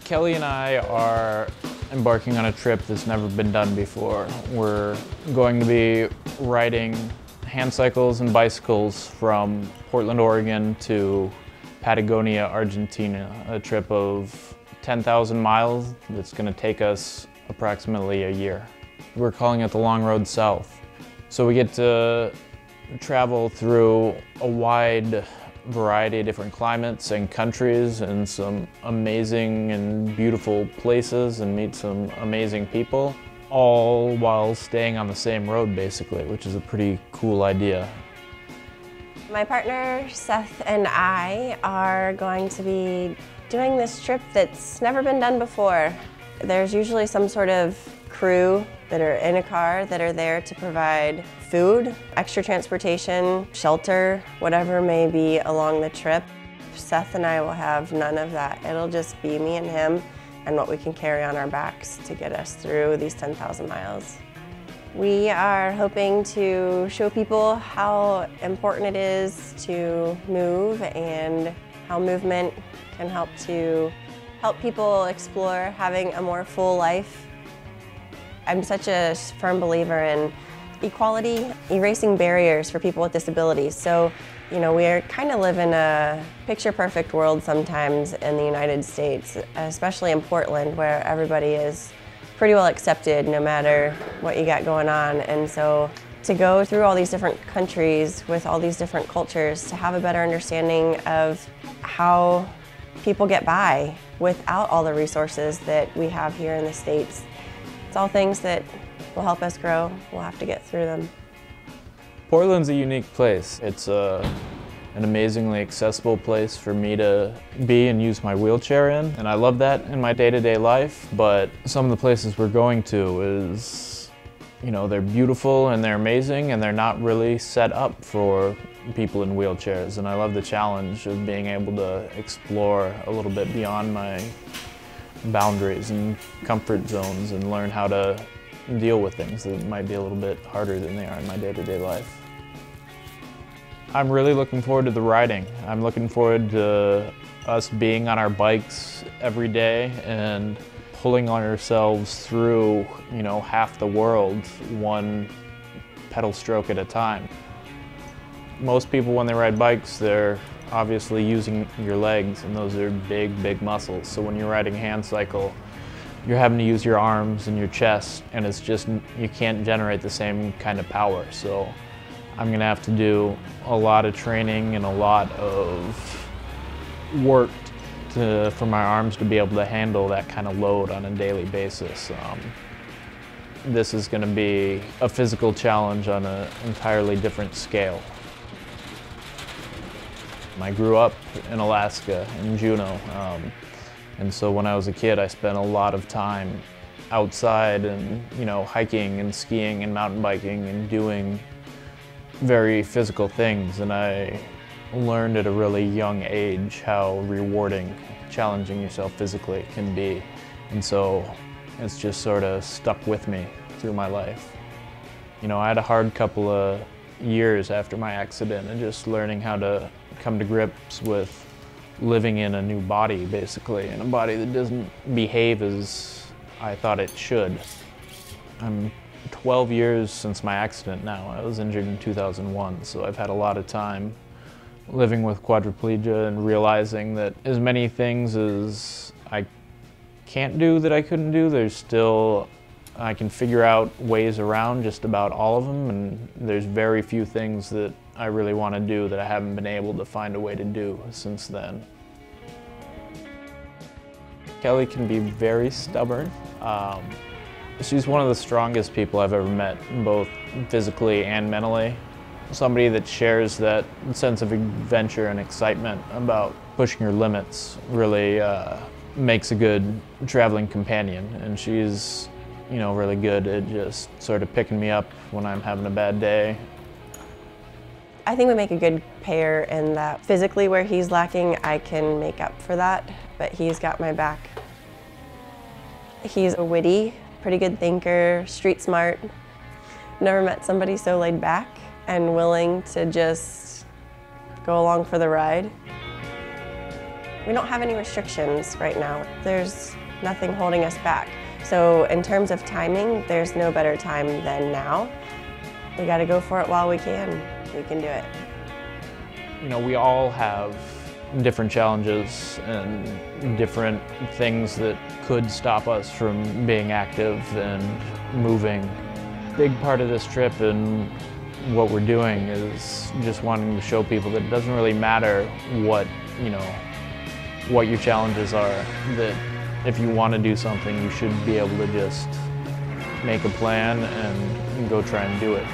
Kelly and I are embarking on a trip that's never been done before. We're going to be riding hand cycles and bicycles from Portland, Oregon to Patagonia, Argentina, a trip of 10,000 miles that's going to take us approximately a year. We're calling it the Long Road South. So we get to travel through a wide variety of different climates and countries and some amazing and beautiful places and meet some amazing people, all while staying on the same road basically, which is a pretty cool idea. My partner Seth and I are going to be doing this trip that's never been done before. There's usually some sort of crew that are in a car that are there to provide food, extra transportation, shelter, whatever may be along the trip. Seth and I will have none of that. It'll just be me and him and what we can carry on our backs to get us through these 10,000 miles. We are hoping to show people how important it is to move and how movement can help people explore having a more full life. I'm such a firm believer in equality, erasing barriers for people with disabilities. So, we kind of live in a picture-perfect world sometimes in the United States, especially in Portland, where everybody is pretty well accepted no matter what you got going on. And so to go through all these different countries with all these different cultures, to have a better understanding of how people get by without all the resources that we have here in the States. It's all things that will help us grow. We'll have to get through them. Portland's a unique place. It's an amazingly accessible place for me to be and use my wheelchair in, and I love that in my day-to-day life, but some of the places we're going to is, they're beautiful and they're amazing and they're not really set up for people in wheelchairs, and I love the challenge of being able to explore a little bit beyond my boundaries and comfort zones and learn how to deal with things that might be a little bit harder than they are in my day-to-day life. I'm really looking forward to the riding. I'm looking forward to us being on our bikes every day and pulling ourselves through, half the world, one pedal stroke at a time. Most people, when they ride bikes, they're obviously using your legs, and those are big, big muscles. So when you're riding a hand cycle, you're having to use your arms and your chest, and it's just, you can't generate the same kind of power. So I'm gonna have to do a lot of training and a lot of work for my arms to be able to handle that kind of load on a daily basis. This is gonna be a physical challenge on an entirely different scale. I grew up in Alaska, in Juneau, and so when I was a kid I spent a lot of time outside and hiking and skiing and mountain biking and doing very physical things, and I learned at a really young age how rewarding challenging yourself physically can be, and so it's just sort of stuck with me through my life. I had a hard couple of years after my accident and just learning how to come to grips with living in a new body, basically, in a body that doesn't behave as I thought it should. I'm 12 years since my accident now. I was injured in 2001, so I've had a lot of time living with quadriplegia and realizing that as many things as I can't do that I couldn't do, I can figure out ways around just about all of them, and there's very few things that I really want to do that I haven't been able to find a way to do since then. Kelly can be very stubborn. She's one of the strongest people I've ever met, both physically and mentally. Somebody that shares that sense of adventure and excitement about pushing your limits really makes a good traveling companion, and she's really good at just sort of picking me up when I'm having a bad day. I think we make a good pair in that physically where he's lacking, I can make up for that, but he's got my back. He's a witty, pretty good thinker, street smart. Never met somebody so laid back and willing to just go along for the ride. We don't have any restrictions right now. There's nothing holding us back. So in terms of timing, there's no better time than now. We got to go for it while we can. We can do it. You know, we all have different challenges and different things that could stop us from being active and moving. A big part of this trip and what we're doing is just wanting to show people that it doesn't really matter what, you know, what your challenges are, that if you want to do something, you should be able to just make a plan and go try and do it.